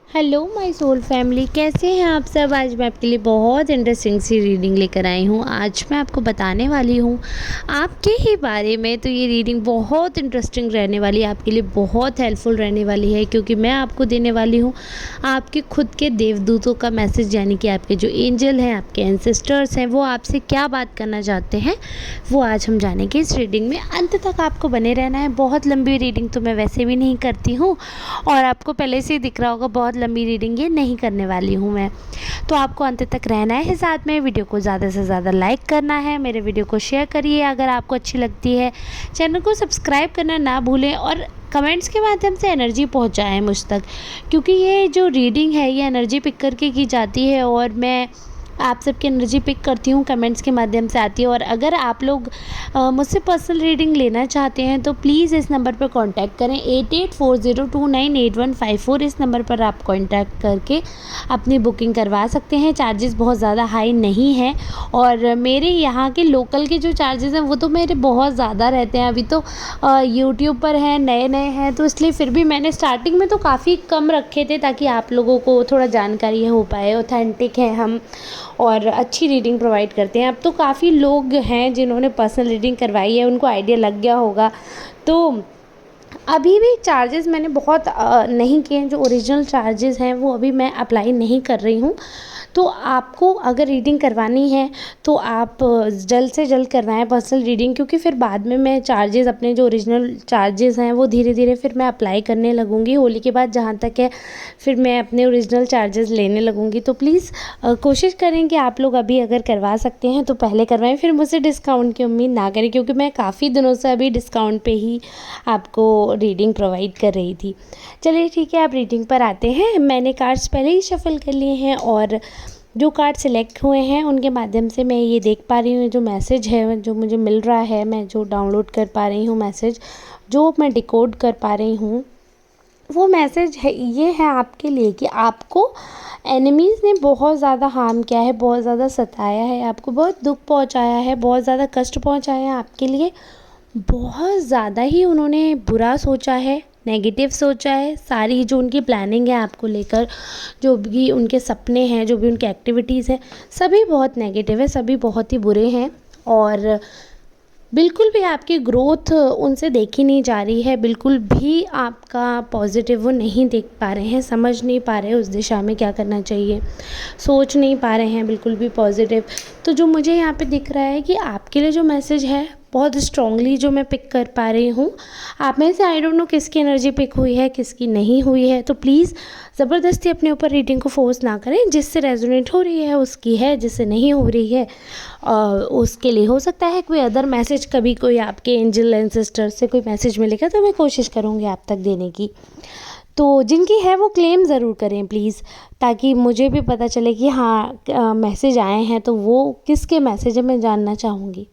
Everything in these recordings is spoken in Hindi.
हेलो माय सोल फैमिली, कैसे हैं आप सब। आज मैं आपके लिए बहुत इंटरेस्टिंग सी रीडिंग लेकर आई हूँ। आज मैं आपको बताने वाली हूँ आपके ही बारे में। तो ये रीडिंग बहुत इंटरेस्टिंग रहने वाली है, आपके लिए बहुत हेल्पफुल रहने वाली है, क्योंकि मैं आपको देने वाली हूँ आपके खुद के देवदूतों का मैसेज, यानी कि आपके जो एंजल हैं, आपके एंसेस्टर्स हैं, वो आपसे क्या बात करना चाहते हैं, वो आज हम जानेंगे इस रीडिंग में। अंत तक आपको बने रहना है। बहुत लंबी रीडिंग तो मैं वैसे भी नहीं करती हूँ, और आपको पहले से ही दिख रहा होगा बहुत लंबी रीडिंग ये नहीं करने वाली हूँ मैं। तो आपको अंत तक रहना है साथ में। वीडियो को ज़्यादा से ज़्यादा लाइक करना है, मेरे वीडियो को शेयर करिए अगर आपको अच्छी लगती है, चैनल को सब्सक्राइब करना ना भूलें, और कमेंट्स के माध्यम से एनर्जी पहुंचाएं मुझ तक, क्योंकि ये जो रीडिंग है ये एनर्जी पिक करके की जाती है, और मैं आप सबकी एनर्जी पिक करती हूँ, कमेंट्स के माध्यम से आती है। और अगर आप लोग मुझसे पर्सनल रीडिंग लेना चाहते हैं तो प्लीज़ इस नंबर पर कांटेक्ट करें, 8840298154। इस नंबर पर आप कांटेक्ट करके अपनी बुकिंग करवा सकते हैं। चार्जेस बहुत ज़्यादा हाई नहीं हैं, और मेरे यहाँ के लोकल के जो चार्जेस हैं वो तो मेरे बहुत ज़्यादा रहते हैं। अभी तो यूट्यूब पर हैं, नए नए हैं, तो इसलिए फिर भी मैंने स्टार्टिंग में तो काफ़ी कम रखे थे, ताकि आप लोगों को थोड़ा जानकारी हो पाए। ऑथेंटिक है हम, और अच्छी रीडिंग प्रोवाइड करते हैं। अब तो काफ़ी लोग हैं जिन्होंने पर्सनल रीडिंग करवाई है, उनको आइडिया लग गया होगा। तो अभी भी चार्जेस मैंने बहुत नहीं किए हैं। जो ओरिजिनल चार्जेस हैं वो अभी मैं अप्लाई नहीं कर रही हूँ। तो आपको अगर रीडिंग करवानी है तो आप जल्द से जल्द करवाएं पर्सनल रीडिंग, क्योंकि फिर बाद में मैं चार्जेस, अपने जो ओरिजिनल चार्जेस हैं वो धीरे धीरे फिर मैं अप्लाई करने लगूँगी। होली के बाद जहाँ तक है फिर मैं अपने ओरिजिनल चार्जेस लेने लगूँगी। तो प्लीज़ कोशिश करें कि आप लोग अभी अगर करवा सकते हैं तो पहले करवाएं, फिर मुझसे डिस्काउंट की उम्मीद ना करें, क्योंकि मैं काफ़ी दिनों से अभी डिस्काउंट पे ही आपको रीडिंग प्रोवाइड कर रही थी। चलिए ठीक है, आप रीडिंग पर आते हैं। मैंने कार्ड्स पहले ही शफल कर लिए हैं, और जो कार्ड सिलेक्ट हुए हैं उनके माध्यम से मैं ये देख पा रही हूँ, जो मैसेज है जो मुझे मिल रहा है, मैं जो डाउनलोड कर पा रही हूँ मैसेज, जो मैं डिकोड कर पा रही हूँ, वो मैसेज है, ये है आपके लिए कि आपको एनिमीज़ ने बहुत ज़्यादा हार्म किया है, बहुत ज़्यादा सताया है, आपको बहुत दुख पहुँचाया है, बहुत ज़्यादा कष्ट पहुँचाया है आपके लिए। बहुत ज़्यादा ही उन्होंने बुरा सोचा है, नेगेटिव सोचा है। सारी जो उनकी प्लानिंग है आपको लेकर, जो भी उनके सपने हैं, जो भी उनकी एक्टिविटीज़ हैं, सभी बहुत नेगेटिव है, सभी बहुत ही बुरे हैं, और बिल्कुल भी आपकी ग्रोथ उनसे देखी नहीं जा रही है। बिल्कुल भी आपका पॉजिटिव वो नहीं देख पा रहे हैं, समझ नहीं पा रहे हैं उस दिशा में क्या करना चाहिए, सोच नहीं पा रहे हैं बिल्कुल भी पॉजिटिव। तो जो मुझे यहाँ पे दिख रहा है कि आपके लिए जो मैसेज है बहुत स्ट्रांगली जो मैं पिक कर पा रही हूँ, आप में से आई डोंट नो किसकी एनर्जी पिक हुई है, किसकी नहीं हुई है। तो प्लीज़ ज़बरदस्ती अपने ऊपर रीडिंग को फोर्स ना करें। जिससे रेजोनेट हो रही है उसकी है, जिससे नहीं हो रही है उसके लिए हो सकता है कोई अदर मैसेज, कभी कोई आपके एंजल एंसेस्टर से कोई मैसेज मिलेगा तो मैं कोशिश करूँगी आप तक देने की। तो जिनकी है वो क्लेम ज़रूर करें प्लीज़, ताकि मुझे भी पता चले कि हाँ मैसेज आए हैं तो वो किसके मैसेज है, मैं जानना चाहूँगी।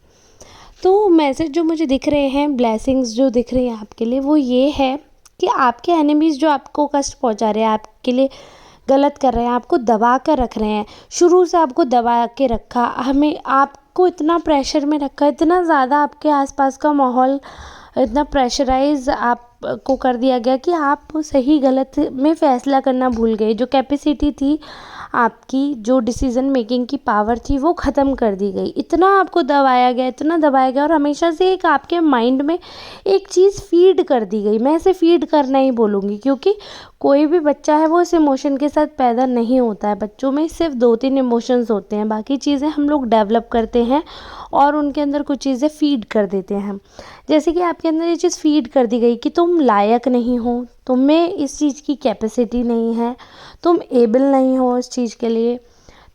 तो मैसेज जो मुझे दिख रहे हैं, ब्लेसिंग्स जो दिख रही हैं आपके लिए, वो ये है कि आपके एनिमीज़ जो आपको कष्ट पहुंचा रहे हैं, आपके लिए गलत कर रहे हैं, आपको दबा कर रख रहे हैं, शुरू से आपको दबा के रखा, हमें आपको इतना प्रेशर में रखा, इतना ज़्यादा आपके आसपास का माहौल इतना प्रेशराइज आपको कर दिया गया कि आप सही गलत में फ़ैसला करना भूल गए। जो कैपेसिटी थी आपकी, जो डिसीज़न मेकिंग की पावर थी, वो ख़त्म कर दी गई। इतना आपको दबाया गया, इतना दबाया गया, और हमेशा से एक आपके माइंड में एक चीज़ फीड कर दी गई। मैं इसे फीड करना ही बोलूँगी, क्योंकि कोई भी बच्चा है वो इस इमोशन के साथ पैदा नहीं होता है। बच्चों में सिर्फ 2-3 इमोशंस होते हैं, बाकी चीज़ें हम लोग डेवलप करते हैं और उनके अंदर कुछ चीज़ें फीड कर देते हैं। जैसे कि आपके अंदर ये चीज़ फीड कर दी गई कि तुम लायक नहीं हो, तुम में इस चीज़ की कैपेसिटी नहीं है, तुम एबल नहीं हो इस चीज़ के लिए।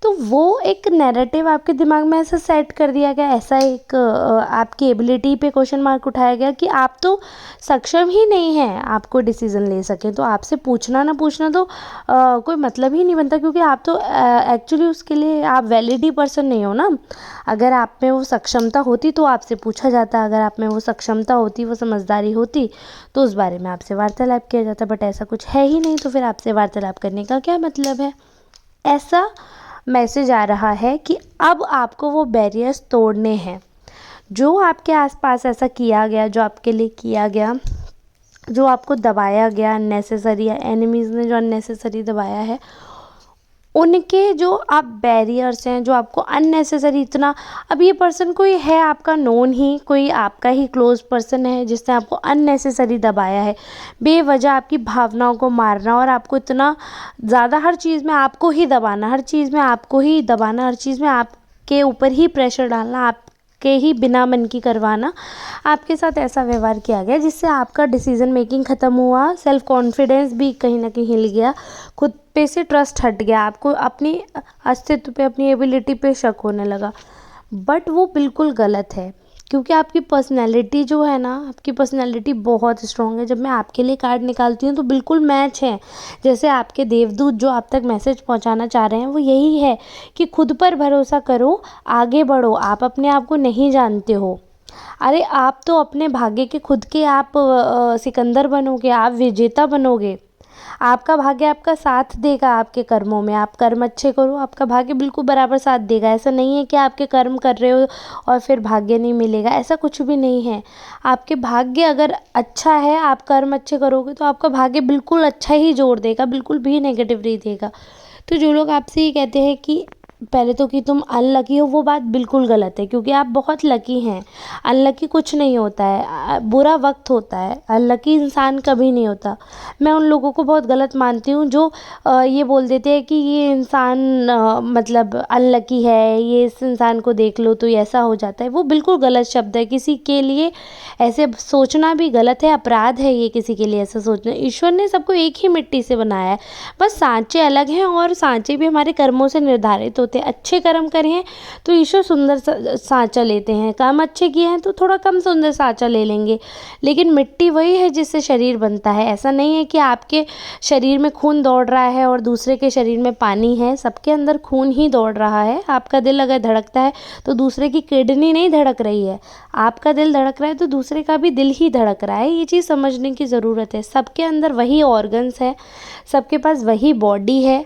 तो वो एक नैरेटिव आपके दिमाग में ऐसा सेट कर दिया गया, ऐसा एक आपकी एबिलिटी पे क्वेश्चन मार्क उठाया गया कि आप तो सक्षम ही नहीं हैं आपको डिसीज़न ले सकें। तो आपसे पूछना ना पूछना तो कोई मतलब ही नहीं बनता, क्योंकि आप तो एक्चुअली उसके लिए आप वैलिड ही पर्सन नहीं हो ना। अगर आप में वो सक्षमता होती तो आपसे पूछा जाता, अगर आप में वो सक्षमता होती, वो समझदारी होती, तो उस बारे में आपसे वार्तालाप किया जाता। बट ऐसा कुछ है ही नहीं, तो फिर आपसे वार्तालाप करने का क्या मतलब है। ऐसा मैसेज आ रहा है कि अब आपको वो बैरियर्स तोड़ने हैं। जो आपके आसपास ऐसा किया गया, जो आपके लिए किया गया, जो आपको दबाया गया अननेसेसरी, या एनिमीज़ ने जो अननेसेसरी दबाया है, उनके जो आप बैरियर्स हैं, जो आपको अननेसेसरी इतना, अब ये पर्सन कोई है आपका नोन ही, कोई आपका ही क्लोज पर्सन है जिसने आपको अननेसेसरी दबाया है, बेवजह आपकी भावनाओं को मारना और आपको इतना ज़्यादा हर चीज़ में आपको ही दबाना, हर चीज़ में आपको ही दबाना, हर चीज़ में आपके ऊपर ही प्रेशर डालना, आपके ही बिना मन की करवाना, आपके साथ ऐसा व्यवहार किया गया जिससे आपका डिसीज़न मेकिंग ख़त्म हुआ, सेल्फ कॉन्फिडेंस भी कहीं ना कहीं हिल गया, खुद पे से ट्रस्ट हट गया, आपको अपनी अस्तित्व पे, अपनी एबिलिटी पे शक होने लगा। बट वो बिल्कुल गलत है, क्योंकि आपकी पर्सनैलिटी जो है ना, आपकी पर्सनैलिटी बहुत स्ट्रॉन्ग है। जब मैं आपके लिए कार्ड निकालती हूँ तो बिल्कुल मैच है। जैसे आपके देवदूत जो आप तक मैसेज पहुँचाना चाह रहे हैं वो यही है कि खुद पर भरोसा करो, आगे बढ़ो, आप अपने आप को नहीं जानते हो। अरे आप तो अपने भाग्य के खुद के आप सिकंदर बनोगे, आप विजेता बनोगे। आपका भाग्य आपका साथ देगा आपके कर्मों में, आप कर्म अच्छे करो, आपका भाग्य बिल्कुल बराबर साथ देगा। ऐसा नहीं है कि आपके कर्म कर रहे हो और फिर भाग्य नहीं मिलेगा, ऐसा कुछ भी नहीं है। आपके भाग्य अगर अच्छा है, आप कर्म अच्छे करोगे तो आपका भाग्य बिल्कुल अच्छा ही जोड़ देगा, बिल्कुल भी नेगेटिव नहीं देगा। तो जो लोग आपसे ये कहते हैं कि पहले तो कि तुम अनलकी हो, वो बात बिल्कुल गलत है, क्योंकि आप बहुत लकी हैं। अनलकी कुछ नहीं होता है, बुरा वक्त होता है, अनलकी इंसान कभी नहीं होता। मैं उन लोगों को बहुत गलत मानती हूँ जो ये बोल देते हैं कि ये इंसान मतलब अनलकी है, ये इस इंसान को देख लो तो ये ऐसा हो जाता है। वो बिल्कुल गलत शब्द है, किसी के लिए ऐसे सोचना भी गलत है, अपराध है ये किसी के लिए ऐसा सोचना। ईश्वर ने सबको एक ही मिट्टी से बनाया है, बस सांचे अलग हैं और सांचे भी हमारे कर्मों से निर्धारित होते हैं। अच्छे कर्म करे हैं तो ईश्वर सुंदर सांचा लेते हैं, काम अच्छे किए हैं तो थोड़ा कम सुंदर सांचा ले लेंगे। लेकिन मिट्टी वही है जिससे शरीर बनता है। ऐसा नहीं है कि आपके शरीर में खून दौड़ रहा है और दूसरे के शरीर में पानी है, सबके अंदर खून ही दौड़ रहा है। आपका दिल अगर धड़कता है तो दूसरे की किडनी नहीं धड़क रही है, आपका दिल धड़क रहा है तो दूसरे का भी दिल ही धड़क रहा है। ये चीज़ समझने की ज़रूरत है। सबके अंदर वही ऑर्गन्स है, सबके पास वही बॉडी है,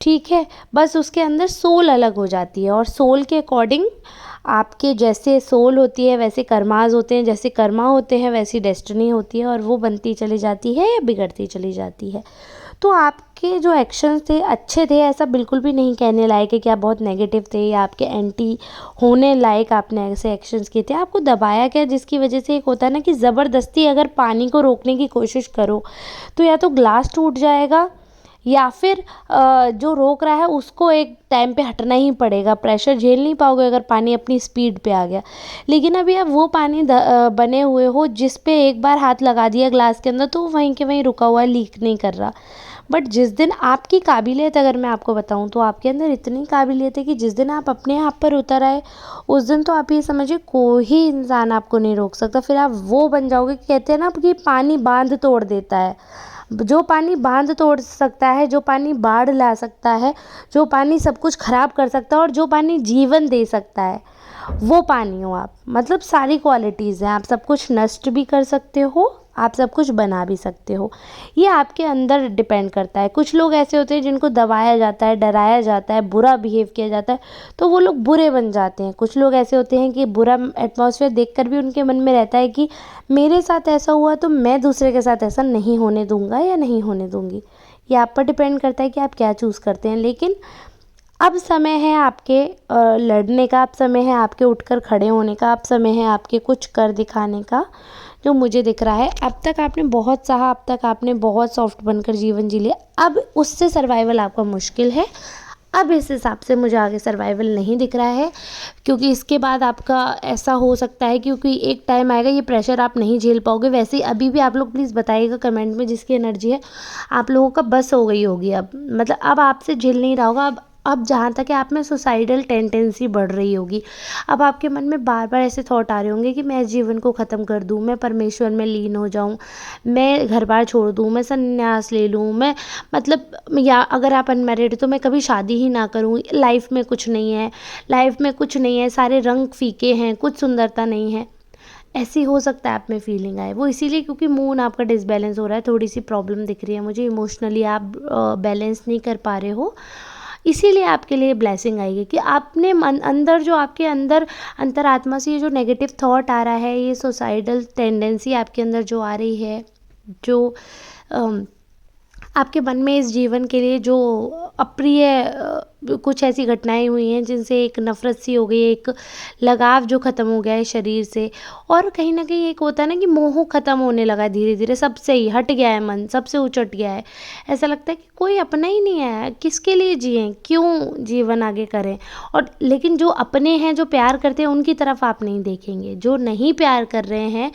ठीक है, बस उसके अंदर सोल अलग हो जाती है। और सोल के अकॉर्डिंग आपके जैसे सोल होती है वैसे कर्माज होते हैं, जैसे कर्मा होते हैं वैसी डेस्टिनी होती है, और वो बनती चली जाती है या बिगड़ती चली जाती है। तो आपके जो एक्शंस थे अच्छे थे, ऐसा बिल्कुल भी नहीं कहने लायक है कि आप बहुत नेगेटिव थे या आपके एंटी होने लायक आपने ऐसे एक्शंस किए थे। आपको दबाया गया, जिसकी वजह से एक होता है ना कि ज़बरदस्ती अगर पानी को रोकने की कोशिश करो तो या तो ग्लास टूट जाएगा या फिर जो रोक रहा है उसको एक टाइम पे हटना ही पड़ेगा। प्रेशर झेल नहीं पाओगे अगर पानी अपनी स्पीड पे आ गया। लेकिन अभी आप वो पानी बने हुए हो जिस पे एक बार हाथ लगा दिया ग्लास के अंदर तो वहीं के वहीं रुका हुआ है, लीक नहीं कर रहा। बट जिस दिन आपकी काबिलियत, अगर मैं आपको बताऊं तो आपके अंदर इतनी काबिलियत है कि जिस दिन आप अपने आप पर उतर आए उस दिन तो आप ये समझिए कोई इंसान आपको नहीं रोक सकता। फिर आप वो बन जाओगे, कहते हैं ना कि पानी बांध तोड़ देता है। जो पानी बांध तोड़ सकता है, जो पानी बाढ़ ला सकता है, जो पानी सब कुछ खराब कर सकता है और जो पानी जीवन दे सकता है, वो पानी हो आप। मतलब सारी क्वालिटीज़ हैं, आप सब कुछ नष्ट भी कर सकते हो, आप सब कुछ बना भी सकते हो। ये आपके अंदर डिपेंड करता है। कुछ लोग ऐसे होते हैं जिनको दबाया जाता है, डराया जाता है, बुरा बिहेव किया जाता है तो वो लोग बुरे बन जाते हैं। कुछ लोग ऐसे होते हैं कि बुरा एटमॉस्फेयर देखकर भी उनके मन में रहता है कि मेरे साथ ऐसा हुआ तो मैं दूसरे के साथ ऐसा नहीं होने दूंगा या नहीं होने दूंगी। ये आप पर डिपेंड करता है कि आप क्या चूज़ करते हैं। लेकिन अब समय है आपके लड़ने का, अब समय है आपके उठकर खड़े होने का, अब समय है आपके कुछ कर दिखाने का, जो मुझे दिख रहा है। अब तक आपने बहुत सहा, अब तक आपने बहुत सॉफ्ट बनकर जीवन जी लिया, अब उससे सर्वाइवल आपका मुश्किल है। अब इस हिसाब से मुझे आगे सर्वाइवल नहीं दिख रहा है, क्योंकि इसके बाद आपका ऐसा हो सकता है, क्योंकि एक टाइम आएगा ये प्रेशर आप नहीं झेल पाओगे। वैसे ही अभी भी आप लोग प्लीज़ बताइएगा कमेंट में, जिसकी एनर्जी है आप लोगों का बस हो गई होगी अब, मतलब अब आपसे झेल नहीं रहा होगा। अब जहाँ तक है आप में सुसाइडल टेंडेंसी बढ़ रही होगी। अब आपके मन में बार बार ऐसे थॉट आ रहे होंगे कि मैं इस जीवन को ख़त्म कर दूँ, मैं परमेश्वर में लीन हो जाऊँ, मैं घर बार छोड़ दूँ, मैं संन्यास ले लूँ, मैं मतलब, या अगर आप अनमैरिड तो मैं कभी शादी ही ना करूँ, लाइफ में कुछ नहीं है, लाइफ में कुछ नहीं है, सारे रंग फीके हैं, कुछ सुंदरता नहीं है। ऐसी हो सकता है आप में फीलिंग आए। वो इसीलिए क्योंकि मून आपका डिसबैलेंस हो रहा है, थोड़ी सी प्रॉब्लम दिख रही है मुझे, इमोशनली आप बैलेंस नहीं कर पा रहे हो। इसीलिए आपके लिए ब्लेसिंग आएगी कि आपने मन अंदर, जो आपके अंदर अंतरात्मा से ये जो नेगेटिव थॉट आ रहा है, ये सुसाइडल टेंडेंसी आपके अंदर जो आ रही है, जो आपके मन में इस जीवन के लिए जो अप्रिय कुछ ऐसी घटनाएं हुई हैं जिनसे एक नफ़रत सी हो गई है, एक लगाव जो ख़त्म हो गया है शरीर से, और कहीं न कहीं एक होता है ना कि मोह ख़त्म होने लगा है धीरे-धीरे, सबसे ही हट गया है मन, सबसे उचट गया है। ऐसा लगता है कि कोई अपना ही नहीं है, किसके लिए जिएँ? क्यों जीवन आगे करें? और लेकिन जो अपने हैं, जो प्यार करते हैं, उनकी तरफ आप नहीं देखेंगे। जो नहीं प्यार कर रहे हैं,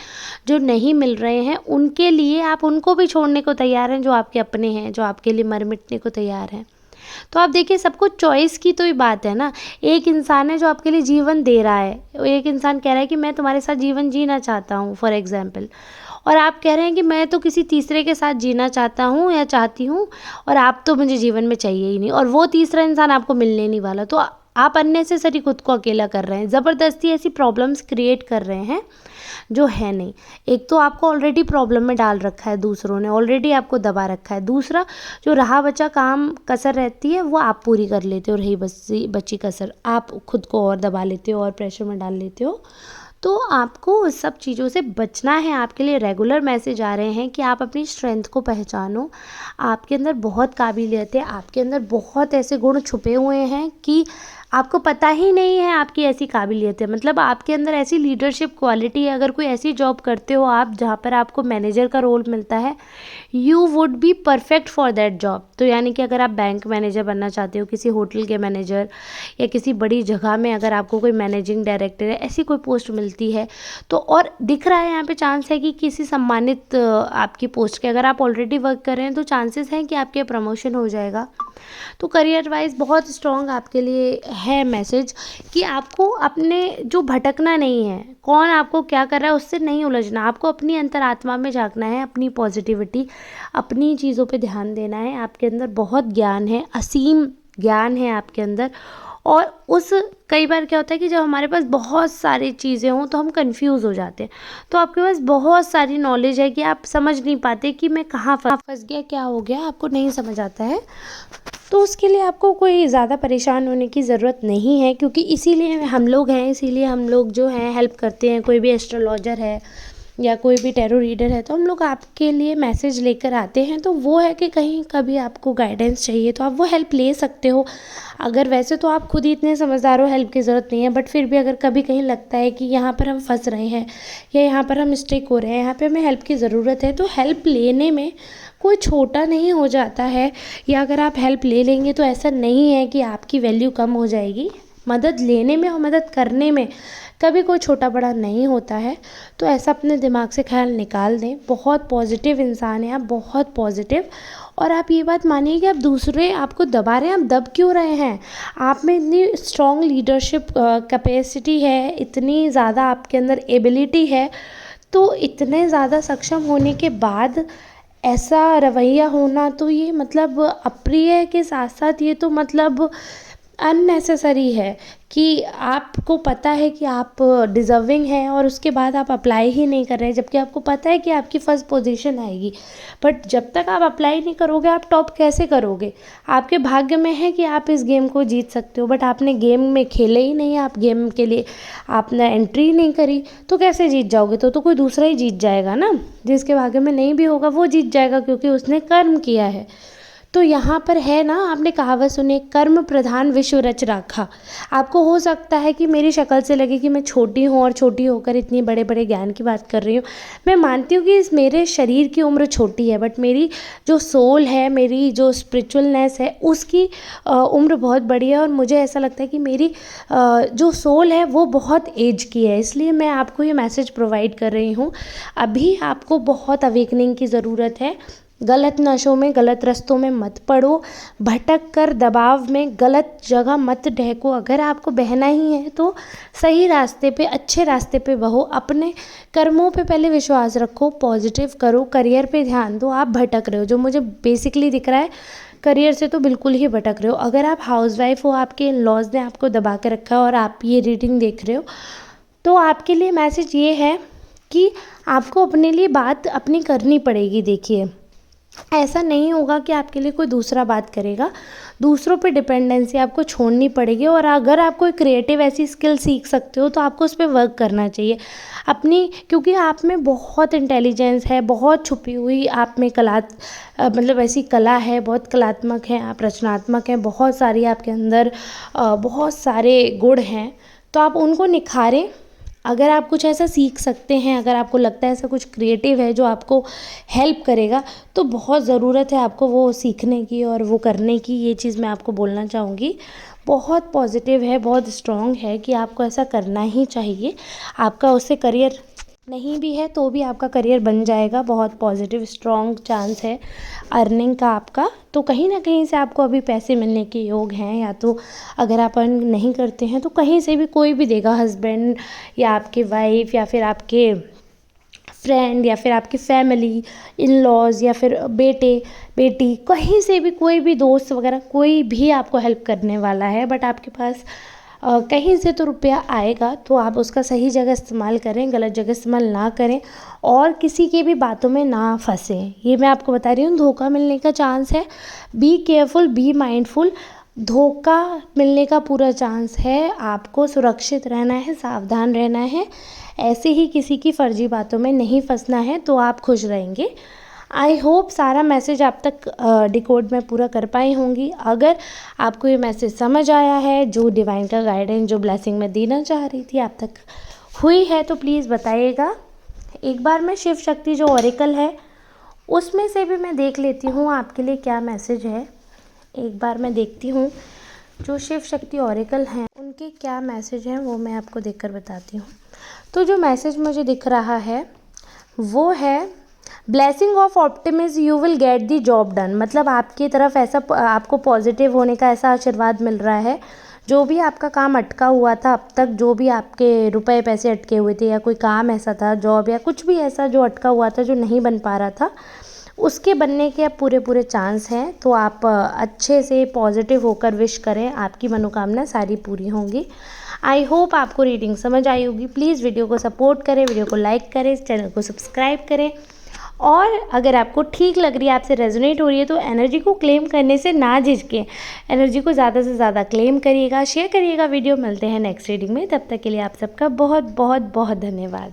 जो नहीं मिल रहे हैं, उनके लिए आप उनको भी छोड़ने को तैयार हैं जो आपके अपने हैं, जो आपके लिए मर मिटने को तैयार हैं। तो आप देखिए, सब कुछ चॉइस की तो ही बात है ना। एक इंसान है जो आपके लिए जीवन दे रहा है, एक इंसान कह रहा है कि मैं तुम्हारे साथ जीवन जीना चाहता हूँ फॉर एग्ज़ाम्पल, और आप कह रहे हैं कि मैं तो किसी तीसरे के साथ जीना चाहता हूँ या चाहती हूँ, और आप तो मुझे जीवन में चाहिए ही नहीं, और वो तीसरा इंसान आपको मिलने नहीं वाला। तो आप अननेसेसरी खुद को अकेला कर रहे हैं, ज़बरदस्ती ऐसी प्रॉब्लम्स क्रिएट कर रहे हैं जो है नहीं। एक तो आपको ऑलरेडी प्रॉब्लम में डाल रखा है दूसरों ने, ऑलरेडी आपको दबा रखा है। दूसरा, जो रहा बचा काम कसर रहती है वो आप पूरी कर लेते हो, रही बची कसर आप खुद को और दबा लेते हो और प्रेशर में डाल लेते हो। तो आपको उस सब चीज़ों से बचना है। आपके लिए रेगुलर मैसेज आ रहे हैं कि आप अपनी स्ट्रेंथ को पहचानो। आपके अंदर बहुत काबिलियत है, आपके अंदर बहुत ऐसे गुण छुपे हुए हैं कि आपको पता ही नहीं है आपकी ऐसी काबिलियत है। मतलब आपके अंदर ऐसी लीडरशिप क्वालिटी है, अगर कोई ऐसी जॉब करते हो आप जहाँ पर आपको मैनेजर का रोल मिलता है, you would be perfect for that job. तो यानी कि अगर आप बैंक मैनेजर बनना चाहते हो, किसी होटल के मैनेजर, या किसी बड़ी जगह में अगर आपको कोई मैनेजिंग डायरेक्टर है, ऐसी कोई पोस्ट मिलती है, तो और दिख रहा है यहाँ पे चांस है कि किसी सम्मानित आपकी पोस्ट के, अगर आप ऑलरेडी वर्क कर रहे हैं तो चांसेस हैं कि आपके प्रमोशन हो जाएगा। तो करियर वाइज बहुत स्ट्रॉन्ग आपके लिए है मैसेज कि आपको अपने जो भटकना नहीं है, कौन आपको क्या कर रहा है उससे नहीं उलझना। आपको अपनी अंतरात्मा में झांकना है, अपनी पॉजिटिविटी, अपनी चीज़ों पे ध्यान देना है। आपके अंदर बहुत ज्ञान है, असीम ज्ञान है आपके अंदर। और उस कई बार क्या होता है कि जब हमारे पास बहुत सारी चीज़ें हों तो हम कंफ्यूज हो जाते हैं। तो आपके पास बहुत सारी नॉलेज है कि आप समझ नहीं पाते कि मैं कहाँ फंस गया, क्या हो गया, आपको नहीं समझ आता है। तो उसके लिए आपको कोई ज़्यादा परेशान होने की ज़रूरत नहीं है, क्योंकि इसीलिए हम लोग हैं, इसीलिए हम लोग जो हैं हेल्प करते हैं। कोई भी एस्ट्रोलॉजर है या कोई भी टैरो रीडर है तो हम लोग आपके लिए मैसेज लेकर आते हैं। तो वो है कि कहीं कभी आपको गाइडेंस चाहिए तो आप वो हेल्प ले सकते हो। अगर वैसे तो आप खुद ही इतने समझदार हो, हेल्प की ज़रूरत नहीं है, बट फिर भी अगर कभी कहीं लगता है कि यहाँ पर हम फंस रहे हैं या यहाँ पर हम मिस्टेक हो रहे हैं, यहाँ पे हमें हेल्प की ज़रूरत है, तो हेल्प लेने में कोई छोटा नहीं हो जाता है। या अगर आप हेल्प ले लेंगे तो ऐसा नहीं है कि आपकी वैल्यू कम हो जाएगी। मदद लेने में और मदद करने में कभी कोई छोटा बड़ा नहीं होता है। तो ऐसा अपने दिमाग से ख्याल निकाल दें। बहुत पॉजिटिव इंसान हैं आप, बहुत पॉजिटिव। और आप ये बात मानिए कि आप दूसरे आपको दबा रहे हैं, आप दब क्यों रहे हैं? आप में इतनी स्ट्रॉन्ग लीडरशिप कैपेसिटी है, इतनी ज़्यादा आपके अंदर एबिलिटी है, तो इतने ज़्यादा सक्षम होने के बाद ऐसा रवैया होना, तो ये मतलब अप्रिय के साथ साथ ये तो मतलब अननेसेसरी है कि आपको पता है कि आप डिज़र्विंग हैं और उसके बाद आप अप्लाई ही नहीं कर रहे हैं, जबकि आपको पता है कि आपकी फर्स्ट पोजीशन आएगी। बट जब तक आप अप्लाई नहीं करोगे आप टॉप कैसे करोगे? आपके भाग्य में है कि आप इस गेम को जीत सकते हो, बट आपने गेम में खेले ही नहीं, आप गेम के लिए आपने एंट्री नहीं करी, तो कैसे जीत जाओगे? तो कोई दूसरा ही जीत जाएगा ना। जिसके भाग्य में नहीं भी होगा वो जीत जाएगा, क्योंकि उसने कर्म किया है। तो यहाँ पर है ना, आपने कहावत सुनी, कर्म प्रधान विश्व रच राखा। आपको हो सकता है कि मेरी शक्ल से लगे कि मैं छोटी हूँ और छोटी होकर इतनी बड़े बड़े ज्ञान की बात कर रही हूँ। मैं मानती हूँ कि इस मेरे शरीर की उम्र छोटी है, बट मेरी जो सोल है, मेरी जो स्पिरिचुअलनेस है, उसकी उम्र बहुत बड़ी है। और मुझे ऐसा लगता है कि मेरी जो सोल है वो बहुत एज की है, इसलिए मैं आपको ये मैसेज प्रोवाइड कर रही हूँ। अभी आपको बहुत अवेकनिंग की ज़रूरत है। गलत नशों में, गलत रास्तों में मत पड़ो, भटक कर दबाव में गलत जगह मत ढहको। अगर आपको बहना ही है तो सही रास्ते पे, अच्छे रास्ते पे बहो। अपने कर्मों पे पहले विश्वास रखो, पॉजिटिव करो, करियर पे ध्यान दो। आप भटक रहे हो, जो मुझे बेसिकली दिख रहा है, करियर से तो बिल्कुल ही भटक रहे हो। अगर आप हाउसवाइफ हो, आपके इन-लॉज ने आपको दबा के रखा है और आप ये रीडिंग देख रहे हो, तो आपके लिए मैसेज ये है कि आपको अपने लिए बात अपनी करनी पड़ेगी। देखिए, ऐसा नहीं होगा कि आपके लिए कोई दूसरा बात करेगा। दूसरों पे डिपेंडेंसी आपको छोड़नी पड़ेगी, और अगर आप कोई क्रिएटिव ऐसी स्किल सीख सकते हो तो आपको उस पे वर्क करना चाहिए अपनी, क्योंकि आप में बहुत इंटेलिजेंस है, बहुत छुपी हुई आप में मतलब ऐसी कला है, बहुत कलात्मक हैं आप, रचनात्मक हैं, बहुत सारी आपके अंदर बहुत सारे गुण हैं। तो आप उनको निखारें। अगर आप कुछ ऐसा सीख सकते हैं, अगर आपको लगता है ऐसा कुछ क्रिएटिव है जो आपको हेल्प करेगा, तो बहुत ज़रूरत है आपको वो सीखने की और वो करने की। ये चीज़ मैं आपको बोलना चाहूँगी। बहुत पॉजिटिव है, बहुत स्ट्रॉन्ग है कि आपको ऐसा करना ही चाहिए। आपका उससे करियर नहीं भी है तो भी आपका करियर बन जाएगा। बहुत पॉजिटिव स्ट्रॉन्ग चांस है अर्निंग का आपका। तो कहीं ना कहीं से आपको अभी पैसे मिलने के योग हैं, या तो अगर आप अर्न नहीं करते हैं तो कहीं से भी कोई भी देगा, हस्बैंड या आपके वाइफ या फिर आपके फ्रेंड या फिर आपकी फैमिली, इन लॉज़ या फिर बेटे बेटी, कहीं से भी कोई भी दोस्त वगैरह कोई भी आपको हेल्प करने वाला है। बट आपके पास कहीं से तो रुपया आएगा, तो आप उसका सही जगह इस्तेमाल करें, गलत जगह इस्तेमाल ना करें और किसी की भी बातों में ना फंसें। ये मैं आपको बता रही हूँ, धोखा मिलने का चांस है। Be careful, be mindful. धोखा मिलने का पूरा चांस है। आपको सुरक्षित रहना है, सावधान रहना है, ऐसे ही किसी की फर्जी बातों में नहीं फंसना है, तो आप खुश रहेंगे। आई होप सारा मैसेज आप तक डिकोड में पूरा कर पाई होंगी। अगर आपको ये मैसेज समझ आया है, जो डिवाइन का गाइडेंस, जो ब्लेसिंग मैं देना चाह रही थी आप तक हुई है, तो प्लीज़ बताइएगा। एक बार मैं शिव शक्ति जो ओरेकल है उसमें से भी मैं देख लेती हूँ आपके लिए क्या मैसेज है। एक बार मैं देखती हूँ जो शिव शक्ति ओरेकल हैं उनके क्या मैसेज हैं, वो मैं आपको देखकर बताती हूँ। तो जो मैसेज मुझे दिख रहा है वो है, blessing of optimism, you will get the job done. मतलब आपकी तरफ ऐसा आपको पॉजिटिव होने का ऐसा आशीर्वाद मिल रहा है। जो भी आपका काम अटका हुआ था अब तक, जो भी आपके रुपए पैसे अटके हुए थे, या कोई काम ऐसा था, जॉब या कुछ भी ऐसा जो अटका हुआ था, जो नहीं बन पा रहा था, उसके बनने के अब पूरे पूरे चांस हैं। तो आप अच्छे से पॉजिटिव होकर विश करें, आपकी मनोकामना सारी पूरी होंगी। आई होप आपको रीडिंग समझ आई होगी। प्लीज़ वीडियो को सपोर्ट करें, वीडियो को लाइक करें, चैनल को सब्सक्राइब करें। और अगर आपको ठीक लग रही है, आपसे रेजोनेट हो रही है, तो एनर्जी को क्लेम करने से ना झिझकें। एनर्जी को ज़्यादा से ज़्यादा क्लेम करिएगा, शेयर करिएगा वीडियो। मिलते हैं नेक्स्ट रीडिंग में, तब तक के लिए आप सबका बहुत बहुत बहुत धन्यवाद।